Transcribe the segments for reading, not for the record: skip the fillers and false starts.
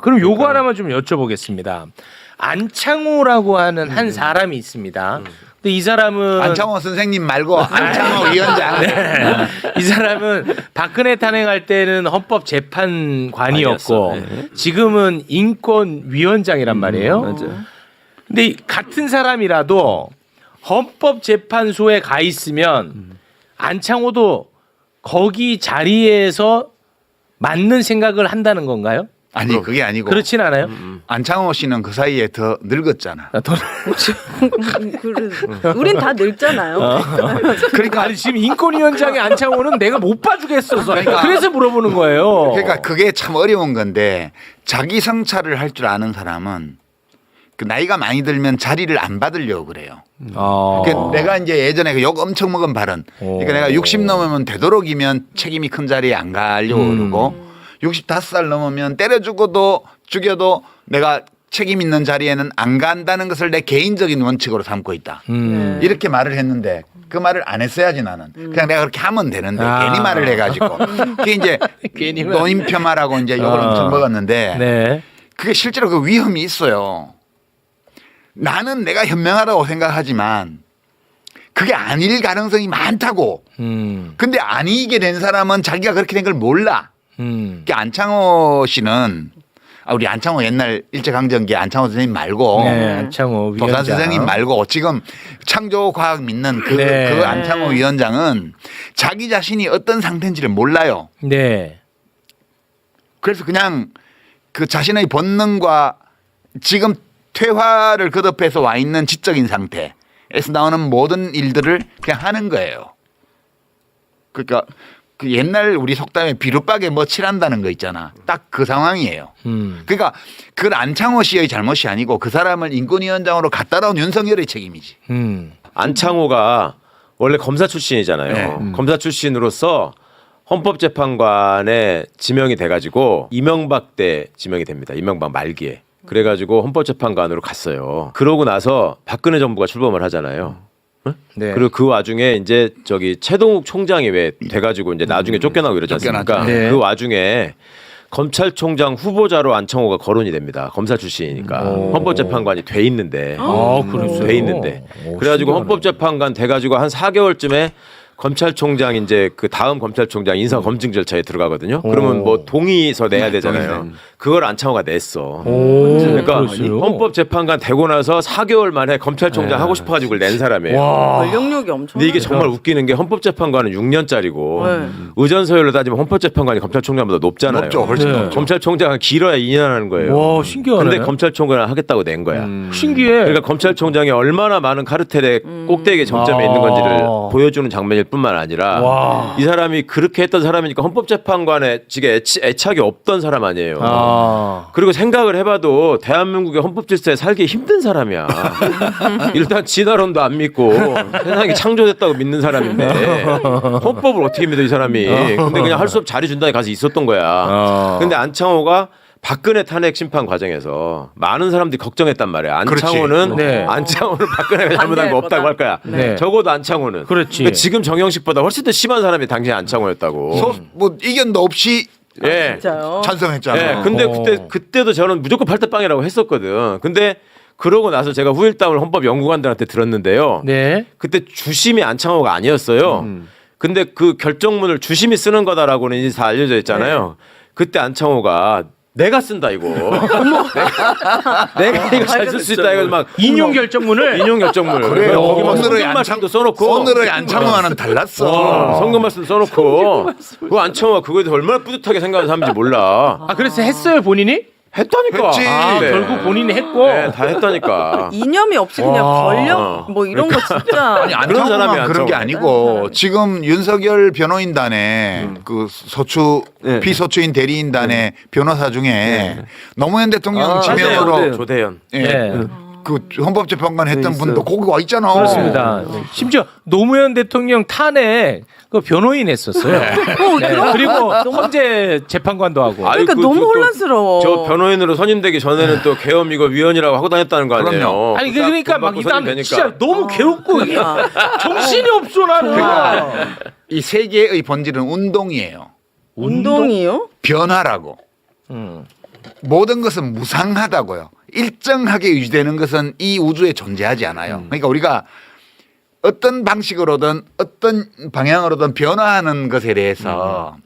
그럼 요거 하나만 좀 여쭤보겠습니다. 안창호라고 하는 한 사람이 있습니다. 근데 이 사람은 안창호 선생님 말고 안창호 위원장. 네. 이 사람은 박근혜 탄핵할 때는 헌법재판관이었고 지금은 인권위원장이란 말이에요. 맞아요. 근데 이 같은 사람이라도 헌법재판소에 가 있으면 안창호도 거기 자리에서 맞는 생각을 한다는 건가요? 아니 그게 아니고 그렇진 않아요. 안창호 씨는 그 사이에 더 늙었잖아. 우린 다 늙잖아요. 그러니까 아니, 지금 인권위원장의 안창호는 내가 못 봐주겠어서 그러니까. 그래서 물어보는 거예요. 그러니까 그게 참 어려운 건데 자기 성찰을 할 줄 아는 사람은 그 나이가 많이 들면 자리를 안 받으려고 그래요. 그러니까 내가 이제 예전에 욕 엄청 먹은 발언. 그러니까 내가 60 넘으면 되도록이면 책임이 큰 자리에 안 가려고 그러고 65살 넘으면 때려 죽어도 죽여도 내가 책임 있는 자리에는 안 간다는 것을 내 개인적인 원칙으로 삼고 있다. 이렇게 말을 했는데 그 말을 안 했어야지 나는. 그냥 내가 그렇게 하면 되는데 괜히 말을 해가지고. 그게 이제 괜히 노인 폄하라고 이제 욕을 엄청 먹었는데 네. 그게 실제로 그 위험이 있어요. 나는 내가 현명하다고 생각하지만 그게 아닐 가능성이 많다고. 근데 아니게 된 사람은 자기가 그렇게 된 걸 몰라. 그러니까 안창호 씨는 우리 안창호 옛날 일제강점기 안창호 선생님 말고 네, 안창호 도산 위원장. 선생님 말고 지금 창조과학 믿는 그, 네. 그 안창호 위원장은 자기 자신이 어떤 상태인지를 몰라요. 네. 그래서 그냥 그 자신의 본능과 지금 퇴화를 거듭해서 와 있는 지적인 상태에서 나오는 모든 일들을 그냥 하는 거예요. 그러니까 그 옛날 우리 속담에 비눗박에 뭐 칠한다는 거 있잖아. 딱 그 상황이에요. 그러니까 그건 안창호 씨의 잘못이 아니고 그 사람을 인권위원장으로 갖다 놓은 윤석열의 책임이지. 안창호가 원래 검사 출신이잖아요. 네. 검사 출신으로서 헌법재판관에 지명이 돼가지고 이명박 때 지명이 됩니다. 이명박 말기에. 그래가지고 헌법재판관으로 갔어요. 그러고 나서 박근혜 정부가 출범을 하잖아요. 네. 그리고 그 와중에 이제 저기 최동욱 총장이 왜 돼가지고 이제 나중에 쫓겨나고 이러지 않습니까? 쫓겨났죠. 네. 그 와중에 검찰총장 후보자로 안창호가 거론이 됩니다. 검사 출신이니까 헌법재판관이 돼 있는데, 그랬어요? 돼 있는데. 그래가지고 헌법재판관 돼가지고 한 4개월쯤에 검찰총장 이제 그 다음 검찰총장 인사 검증 절차에 들어가거든요. 그러면 뭐 동의서 내야 되잖아요. 그걸 안창호가 냈어. 그러니까 그랬어요? 헌법재판관 되고 나서 4개월 만에 검찰총장 하고 싶어가지고 낸 사람이에요. 권력력이 엄청. 근데 이게 정말 웃기는 게 헌법재판관은 6년짜리고 네. 의전서열로 따지면 헌법재판관이 검찰총장보다 높잖아요. 높죠. 훨씬 네. 높죠. 검찰총장은 길어야 2년 하는 거예요. 와, 신기하네. 근데 검찰총장을 하겠다고 낸 거야. 신기해. 그러니까 검찰총장이 얼마나 많은 카르텔의 꼭대기 정점에 있는 건지를 보여주는 장면일 뿐만 아니라 와. 이 사람이 그렇게 했던 사람이니까 헌법재판관에 지게 애착이 없던 사람 아니에요. 그리고 생각을 해봐도 대한민국의 헌법질서에 살기 힘든 사람이야. 일단 진화론도 안 믿고 세상이 창조됐다고 믿는 사람인데 헌법을 어떻게 믿어 이 사람이. 근데 그냥 할 수 없이 자리 준다에 가서 있었던 거야. 근데 안창호가 박근혜 탄핵 심판 과정에서 많은 사람들이 걱정했단 말이야. 안창호는 네. 안창호는 박근혜가 잘못한 거 없다고 할 거야. 네. 적어도 안창호는. 그렇지. 그러니까 지금 정영식보다 훨씬 더 심한 사람이 당시 안창호였다고. 뭐 이견도 없이 예. 진짜요? 찬성했잖아. 예. 근데 그때도 저는 무조건 팔대빵이라고 했었거든. 근데 그러고 나서 제가 후일담을 헌법 연구관들한테 들었는데요. 네. 그때 주심이 안창호가 아니었어요. 근데 그 결정문을 주심이 쓰는 거다라고는 이제 다 알려져 있잖아요. 그때 안창호가 내가 쓴다 이거. 내가 이거 잘 쓸 수 있다 이거 막 인용 결정문을 인용 결정문. 그래요. 거기 막 오늘의 성경 말씀도 써놓고 오늘의 안창호와는 달랐어. 성경 말씀 써놓고 그 안창호가 그거에 대해서 얼마나 뿌듯하게 생각하는 사람인지 몰라. 그래서 했어요, 본인이? 했다니까. 했지. 네. 결국 본인이 했고. 네, 다 했다니까. 이념이 없이 그냥 권력 뭐 이런 거 진짜. 아니 그런 사람이 안창호만 그런 게 아니고 지금 윤석열 변호인단에 그 소추 피소추인 대리인단의 변호사 중에 노무현 대통령 지명으로 조대현. 예, 네. 그 헌법재판관 했던 분도 거기 와 있잖아. 그렇습니다. 심지어 노무현 대통령 탄핵 그 변호인 했었어요. 네. 그리고 헌재 재판관도 하고. 그러니까 너무 혼란스러워. 저 변호인으로 선임되기 전에는 또 계엄 이거 위원이라고 하고 다녔다는 거 아니에요. 그럼요. 아니 그러니까 막 돈 받고 일단 선임되니까. 진짜 너무 괴롭고 정신이 없어 나는. 이 세계의 본질은 운동이에요. 운동이요? 변화라고. 모든 것은 무상하다고요. 일정하게 유지되는 것은 이 우주에 존재하지 않아요. 그러니까 우리가 어떤 방식으로든 어떤 방향으로든 변화하는 것에 대해서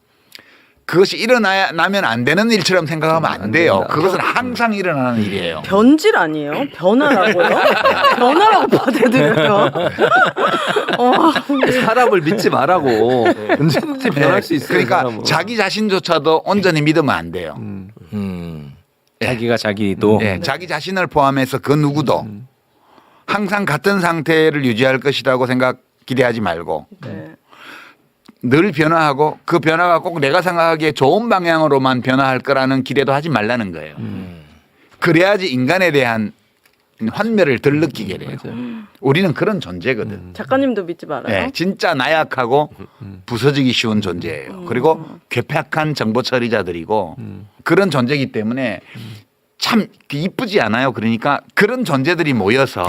그것이 일어나면 안 되는 일처럼 생각하면 안 돼요. 그것은 항상 일어나는 일이에요. 변질 아니에요? 변화라고요? 변화라고 받아들여요. 사람을 믿지 말라고 언제든지 변할 수 있어요. 그러니까 사람은. 자기 자신조차도 온전히 믿으면 안 돼요. 자기가 자기도 네, 자기 자신을 포함해서 그 누구도 항상 같은 상태를 유지할 것이라고 기대하지 말고 네. 늘 변화하고 그 변화가 꼭 내가 생각하기에 좋은 방향으로만 변화할 거라는 기대도 하지 말라는 거예요. 그래야지 인간에 대한 환멸을 덜 느끼게 돼요. 우리는 그런 존재거든. 작가님도 믿지 말아요. 네, 진짜 나약하고 부서지기 쉬운 존재예요. 그리고 괴팍한 정보 처리자들이고 그런 존재이기 때문에 참 이쁘지 않아요. 그러니까 그런 존재들이 모여서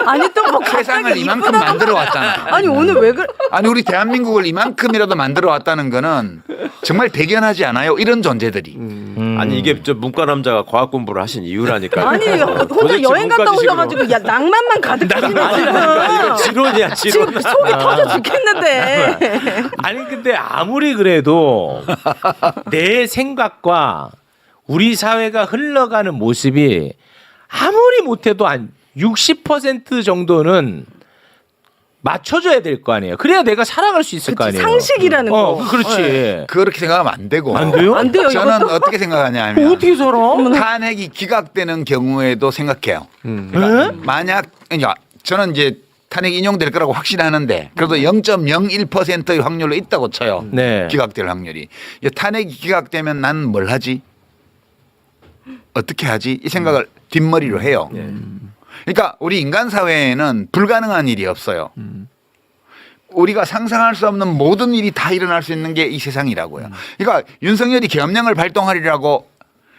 아니 또 뭐 세상을 이만큼 만들어 왔잖아. 아니 오늘 왜 그래? 아니 우리 대한민국을 이만큼이라도 만들어 왔다는 거는 정말 대견하지 않아요? 이런 존재들이. 아니 이게 저 문과 남자가 과학 공부를 하신 이유라니까. 아니 혼자 여행 갔다 오셔가지고 야 낭만만 가득하시네 지금. 지론이야 지론. 지금 속이 터져 죽겠는데. 아니 근데 아무리 그래도 내 생각과 우리 사회가 흘러가는 모습이 아무리 못해도 한 60% 정도는 맞춰줘야 될 거 아니에요. 그래야 내가 살아갈 수 있을 거 아니에요. 상식이라는 거. 그렇지. 네. 그렇게 생각하면 안 되고. 안 돼요? 안 돼요. 저는 이것도? 어떻게 생각하냐면 어떻게 살아? 탄핵이 기각되는 경우에도 생각해요. 만약 그러니까 저는 이제 탄핵 인용될 거라고 확신하는데 그래도 0.01%의 확률로 있다고 쳐요. 네. 기각될 확률이. 탄핵이 기각되면 난 뭘 하지? 어떻게 하지? 이 생각을 뒷머리로 해요. 그러니까 우리 인간 사회에는 불가능한 일이 없어요. 우리가 상상할 수 없는 모든 일이 다 일어날 수 있는 게 이 세상이라고요. 그러니까 윤석열이 계엄령을 발동하리라고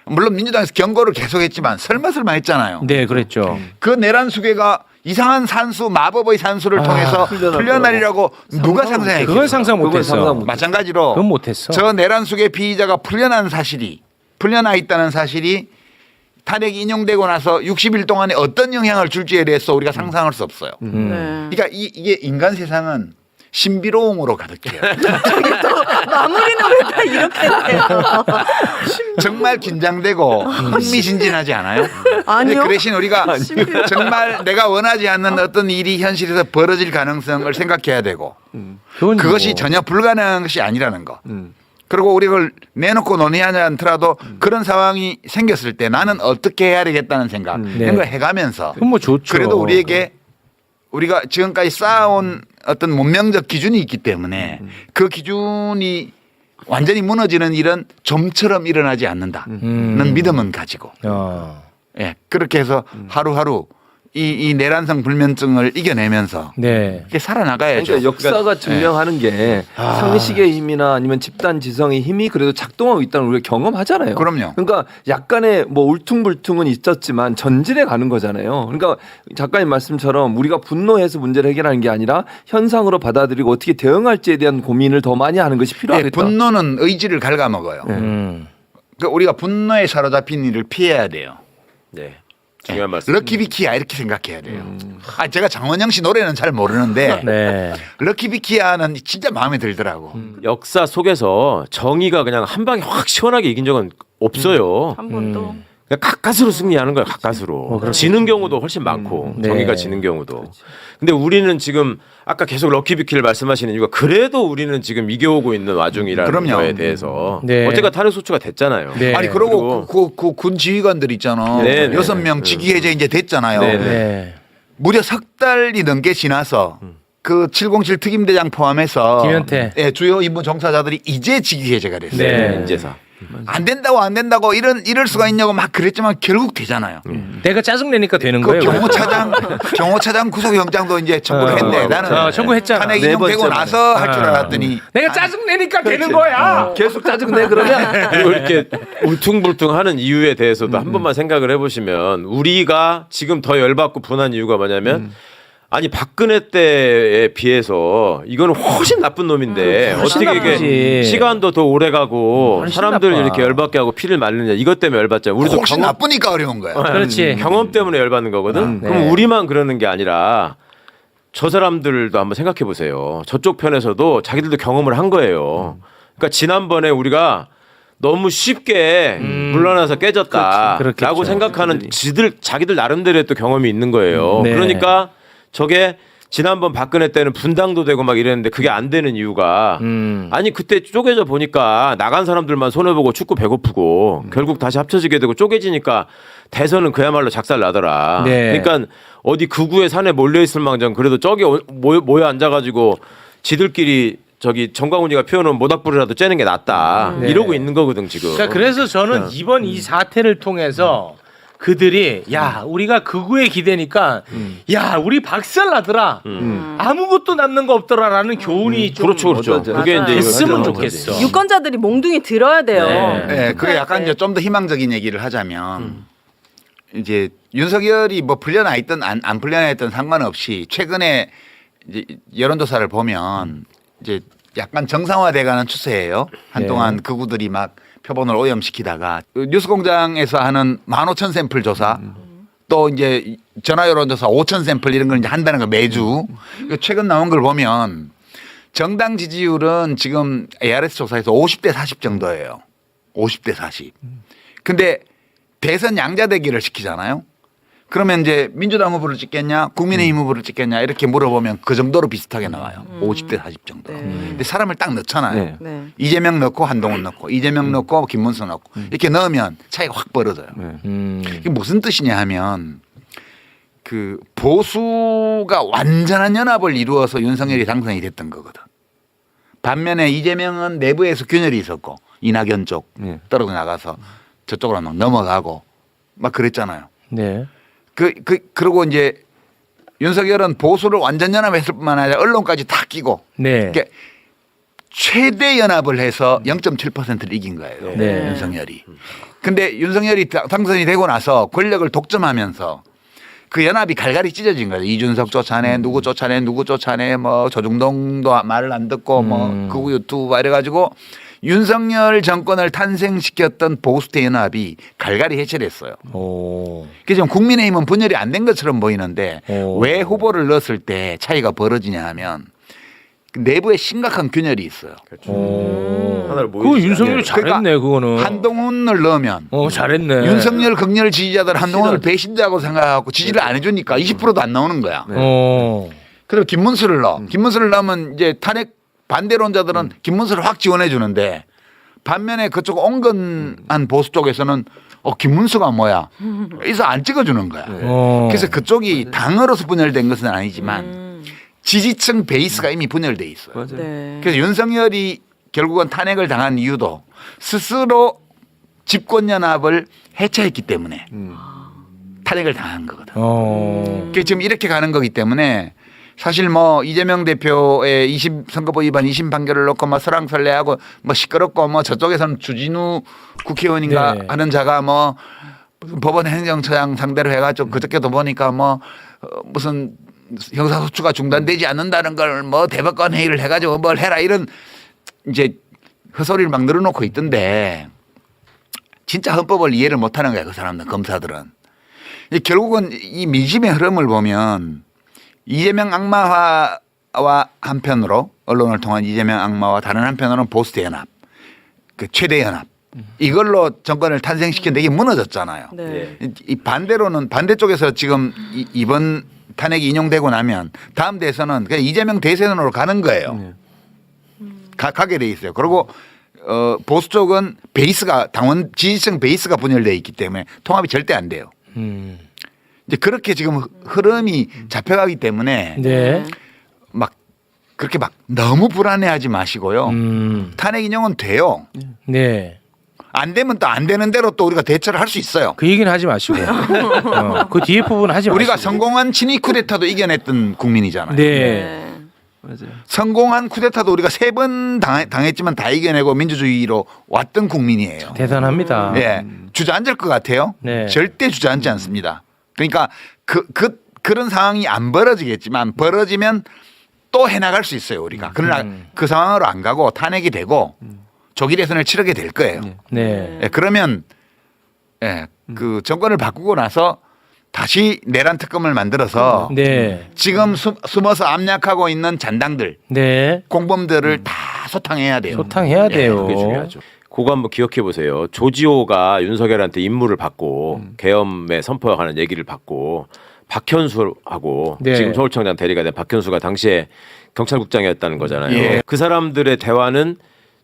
물론 민주당에서 경고를 계속했지만 설마 했잖아요. 네, 그랬죠. 그 내란 수괴가 이상한 산수 마법의 산수를 통해서 풀려나리라고 누가 상상했겠어요? 그걸 상상 못했어. 마찬가지로 그건 못했어. 저 내란 수괴 피의자가 풀려나 있다는 사실이 탄핵이 인용되고 나서 60일 동안에 어떤 영향을 줄지에 대해서 우리가 상상할 수 없어요. 네. 그러니까 이게 인간 세상은 신비로움으로 가득해요. 마무리는 왜 다 이렇게 해요? 정말 긴장되고 흥미진진하지 않아요? 아니요. 그 대신 우리가 정말 내가 원하지 않는 어떤 일이 현실에서 벌어질 가능성을 생각해야 되고 그것이 전혀 불가능한 것이 아니라는 거. 그리고 우리가 그걸 내놓고 논의하지 않더라도 그런 상황이 생겼을 때 나는 어떻게 해야 되겠다는 생각 이런 걸 해가면서 그건 뭐 좋죠. 그래도 우리에게 우리가 지금까지 쌓아온 어떤 문명적 기준이 있기 때문에 그 기준이 완전히 무너지는 일은 좀처럼 일어나지 않는다는 믿음은 가지고 예, 그렇게 해서 하루하루 이 내란성 불면증을 이겨내면서 네. 이렇게 살아나가야죠. 그러니까 역사가 증명하는 게 상식의 힘이나 아니면 집단 지성의 힘이 그래도 작동하고 있다는 우리가 경험하잖아요. 그럼요. 그러니까 약간의 뭐 울퉁불퉁은 있었지만 전진해 가는 거잖아요. 그러니까 작가님 말씀처럼 우리가 분노해서 문제를 해결하는 게 아니라 현상으로 받아들이고 어떻게 대응할지에 대한 고민을 더 많이 하는 것이 예, 필요하겠다. 분노는 의지를 갉아먹어요. 그러니까 우리가 분노에 사로잡힌 일을 피해야 돼요. 네. 중요한 말씀. 럭키비키야 이렇게 생각해야 돼요. 제가 장원영 씨 노래는 잘 모르는데 네. 럭키비키야는 진짜 마음에 들더라고. 역사 속에서 정의가 그냥 한 방에 확 시원하게 이긴 적은 없어요. 한 번도. 그냥 가까스로 승리하는 거예요. 가까스로. 지는 경우도 훨씬 많고 네. 정의가 지는 경우도. 근데 우리는 지금 아까 계속 럭키비키를 말씀하시는 이유가 그래도 우리는 지금 이겨오고 있는 와중이라는 그럼요. 거에 대해서 네. 어쨌든 탄핵 소추가 됐잖아요. 네. 아니 그러고 그 군 지휘관들 있잖아. 네, 네. 6명 직위 해제 이제 됐잖아요. 네, 네. 무려 석 달이 넘게 지나서 그 707 특임대장 포함해서 김현태. 예, 주요 임무 종사자들이 이제 직위 해제가 됐어요. 네. 인재사. 안 된다고 이럴 수가 있냐고 막 그랬지만 결국 되잖아요. 내가 짜증 내니까 되는 그 거예요. 경호차장 구속영장도 이제 청구를 했네. 나는 청구했잖아. 탄핵 네 인용되고 번째 나서 할 줄 알았더니 내가 짜증 내니까 되는 거야. 계속 짜증내 그러면 그리고 이렇게 울퉁불퉁하는 이유에 대해서도 한 번만 생각을 해보시면 우리가 지금 더 열받고 분한 이유가 뭐냐면 아니 박근혜 때에 비해서 이거는 훨씬 나쁜 놈인데 훨씬 어떻게 나쁘지. 이게 시간도 더 오래 가고 훨씬 사람들 나빠. 이렇게 열받게 하고 피를 말리냐 이것 때문에 열받잖아요. 우리도 혹시 나쁘니까 어려운 거야. 그렇지. 경험 때문에 열받는 거거든. 네. 그럼 우리만 그러는 게 아니라 저 사람들도 한번 생각해 보세요. 저쪽 편에서도 자기들도 경험을 한 거예요. 그러니까 지난번에 우리가 너무 쉽게 물러나서 깨졌다라고 그렇겠죠. 생각하는 자기들 나름대로의 또 경험이 있는 거예요. 네. 그러니까 저게 지난번 박근혜 때는 분당도 되고 막 이랬는데 그게 안 되는 이유가 아니 그때 쪼개져 보니까 나간 사람들만 손해보고 축구 배고프고 결국 다시 합쳐지게 되고 쪼개지니까 대선은 그야말로 작살 나더라. 네. 그러니까 어디 극우의 산에 몰려 있을 망정 그래도 저기 모여 앉아가지고 지들끼리 저기 정광훈이가 피워놓은 모닥불이라도 쬐는 게 낫다. 네. 이러고 있는 거거든 지금. 그러니까 그래서 저는 이번 이 사태를 통해서 그들이 야 우리가 극우에 기대니까 야 우리 박살나더라 아무것도 남는 거 없더라라는 교훈이 좀 그렇죠, 그렇죠. 맞아요. 그게 이제 됐으면 이거 좋겠어. 유권자들이 몽둥이 들어야 돼요. 네. 네, 그게 약간 이제 좀 더 희망적인 얘기를 하자면 이제 윤석열이 뭐 풀려나 있든 안 풀려나 있든 상관없이 최근에 이제 여론조사를 보면 이제 약간 정상화돼가는 추세예요. 한동안 극우들이 막 표본을 오염시키다가 뉴스공장에서 하는 15,000샘플 조사 또 이제 전화 여론조사 5,000샘플 이런 걸 이제 한다는 거 매주 최근 나온 걸 보면 정당 지지율은 지금 ARS 조사에서 50대 40 정도예요. 50대 40. 근데 대선 양자 대결을 시키잖아요. 그러면 이제 민주당 후보를 찍겠냐, 국민의힘 후보를 찍겠냐 이렇게 물어보면 그 정도로 비슷하게 나와요. 50대 40 정도. 네. 근데 사람을 딱 넣잖아요. 네. 네. 이재명 넣고 한동훈 넣고 이재명 넣고 김문수 넣고 이렇게 넣으면 차이가 확 벌어져요. 이게 무슨 뜻이냐 하면 그 보수가 완전한 연합을 이루어서 윤석열이 당선이 됐던 거거든. 반면에 이재명은 내부에서 균열이 있었고 이낙연 쪽 떨어져 나가서 저쪽으로 막 넘어가고 막 그랬잖아요. 네. 그리고 이제 윤석열은 보수를 완전 연합했을 뿐만 아니라 언론까지 다 끼고 네. 그러니까 최대 연합을 해서 0.7%를 이긴 거예요. 네. 윤석열이. 근데 윤석열이 당선이 되고 나서 권력을 독점하면서 그 연합이 갈갈이 찢어진 거예요. 이준석 쫓아내, 누구 쫓아내, 누구 쫓아내, 뭐 조중동도 말을 안 듣고 뭐 극우 유튜브 이래가지고 윤석열 정권을 탄생시켰던 보수대 연합이 갈갈이 해체됐어요. 오. 그래서 지금 국민의힘은 분열이 안 된 것처럼 보이는데 오. 왜 후보를 넣었을 때 차이가 벌어지냐 하면 내부에 심각한 균열이 있어요. 오. 하나를 그 모이지 윤석열이 않아요. 잘했네 그거는. 한동훈을 넣으면 잘했네. 윤석열 극렬 지지자들 한동훈을 배신자고 생각하고 지지를 안 해주니까 20%도 안 나오는 거야. 그리고 김문수를 넣어. 김문수를 넣으면 이제 탄핵 반대론자들은 김문수를 확 지원해 주는데 반면에 그쪽 온건한 보수 쪽에서는 김문수가 뭐야? 그래서 안 찍어주는 거야. 그래서 그쪽이 당으로서 분열된 것은 아니지만 지지층 베이스가 이미 분열돼 있어요. 맞아요. 네. 그래서 윤석열이 결국은 탄핵을 당한 이유도 스스로 집권연합을 해체했기 때문에 탄핵을 당한 거거든. 그래서 지금 이렇게 가는 거기 때문에 사실 뭐 이재명 대표의 선거법 위반 2심 판결을 놓고 뭐 설왕설래하고 뭐 시끄럽고 뭐 저쪽에서는 주진우 국회의원인가 네. 하는 자가 뭐 법원 행정처장 상대로 해가지고 그저께도 보니까 뭐 무슨 형사소추가 중단되지 않는다는 걸 뭐 대법관 회의를 해가지고 뭘 해라 이런 이제 헛소리를 막 늘어놓고 있던데 진짜 헌법을 이해를 못하는 거야 그 사람들 검사들은. 결국은 이 민심의 흐름을 보면 이재명 악마화와 한편으로 언론을 통한 이재명 악마와 다른 한편으로는 보수대 연합, 그 최대 연합 이걸로 정권을 탄생시켰는데 이게 무너졌잖아요. 네. 이 반대로는 반대쪽에서 지금 이번 탄핵이 인용되고 나면 다음 대선은 그냥 이재명 대선으로 가는 거예요. 가게 돼 있어요. 그리고 보수 쪽은 베이스가 당원 지지층 베이스가 분열되어 있기 때문에 통합이 절대 안 돼요. 이제 그렇게 지금 흐름이 잡혀가기 때문에 네. 막 그렇게 막 너무 불안해하지 마시고요. 탄핵 인용은 돼요. 네. 안 되면 또 안 되는 대로 또 우리가 대처를 할 수 있어요. 그 얘기는 하지 마시고. 그 뒤에 부분 하지 마시고. 우리가 성공한 친위 쿠데타도 이겨냈던 국민이잖아요. 네. 네. 맞아요. 성공한 쿠데타도 우리가 3번 당했지만 다 이겨내고 민주주의로 왔던 국민이에요. 대단합니다. 예. 주저앉을 것 같아요. 네. 절대 주저앉지 않습니다. 그러니까 그 그런 상황이 안 벌어지겠지만 벌어지면 또 해나갈 수 있어요 우리가. 그러나 그 상황으로 안 가고 탄핵이 되고 조기 대선을 치르게 될 거예요. 네. 예, 그러면 그 정권을 바꾸고 나서 다시 내란 특검을 만들어서 네. 지금 숨어서 압력하고 있는 잔당들, 네. 공범들을 다 소탕해야 돼요. 소탕해야 돼요. 그게 중요하죠. 그거 한번 기억해 보세요. 조지호가 윤석열한테 임무를 받고 계엄에 선포하는 얘기를 받고 박현수하고 네. 지금 서울청장 대리가 된 박현수가 당시에 경찰국장이었다는 거잖아요. 예. 그 사람들의 대화는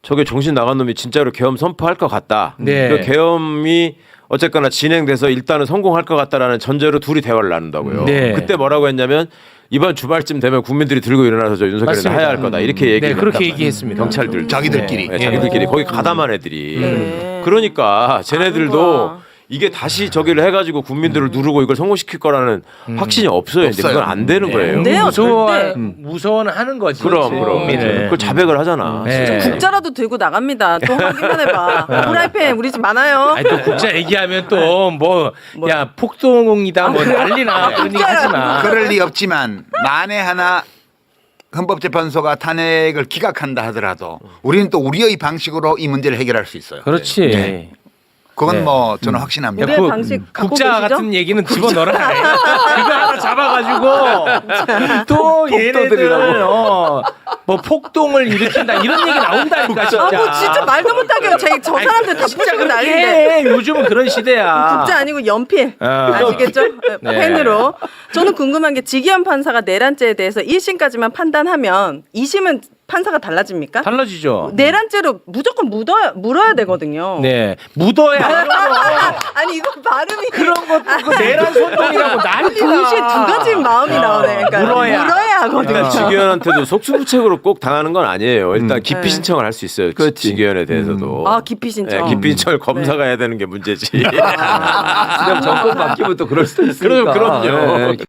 저게 정신 나간 놈이 진짜로 계엄 선포할 것 같다. 네. 그 계엄이 어쨌거나 진행돼서 일단은 성공할 것 같다라는 전제로 둘이 대화를 나눈다고요. 네. 그때 뭐라고 했냐면 이번 주말쯤 되면 국민들이 들고 일어나서 저 윤석열을 맞습니다. 하야 할 거다. 이렇게 얘기를 네, 그렇게 했단 얘기했습니다. 말이에요. 경찰들 자기들끼리. 네, 자기들끼리 거기 가담한 애들이. 네. 그러니까 쟤네들도 거야. 이게 다시 저기를 해가지고 국민들을 누르고 이걸 성공시킬 거라는 확신이 없어요. 이제 없어요. 그건 안 되는 거예요. 안 돼요, 절대. 무서워는 하는 거지. 그럼 국민을. 그걸 자백을 하잖아. 네. 진짜. 국자라도 들고 나갑니다. 또 확인만 해봐. 프라이팬 우리 집 많아요. 아니 또 국자 얘기하면 또 뭐 야 폭동이다 뭐 난리나 그런 얘기 하지 마. 그럴 리 없지만 만에 하나 헌법재판소가 탄핵을 기각한다 하더라도 우리는 또 우리의 방식으로 이 문제를 해결할 수 있어요. 그렇지. 그건 네. 뭐 저는 확신합니다. 우리의 그 방식 갖고 국자 계시죠? 같은 얘기는 집어넣어라. 그거 하나 잡아가지고 또 얘네들 뭐 폭동을 일으킨다 이런 얘기 나온다니까 진짜. 뭐 진짜 말도 못하게 저 사람들 다 진짜 부시고 그렇게 난리인데. 해. 요즘은 그런 시대야. 국자 아니고 연필 아시겠죠? 네. 펜으로. 저는 궁금한 게 지기현 판사가 내란죄에 대해서 1심까지만 판단하면 2심은 판사가 달라집니까? 달라지죠. 내란죄로 무조건 물어야 되거든요. 네, 묻어야. 아니 이거 발음이 그런 것도 그 내란 선동이라고 난리나. 동시에 두 가지 마음이 나오네. 그러니까 물어야. 하거든요. 그러니까 지기현한테도 속수무책으로 꼭 당하는 건 아니에요. 일단 기피 네. 신청을 할 수 있어요. 그렇지. 지기현에 대해서도. 아 기피 신청. 네, 기피 신청을 검사가 해야 되는 게 문제지. 그냥 정권 바뀌면 또 그럴 수도 있으니까. 그럼요. 네.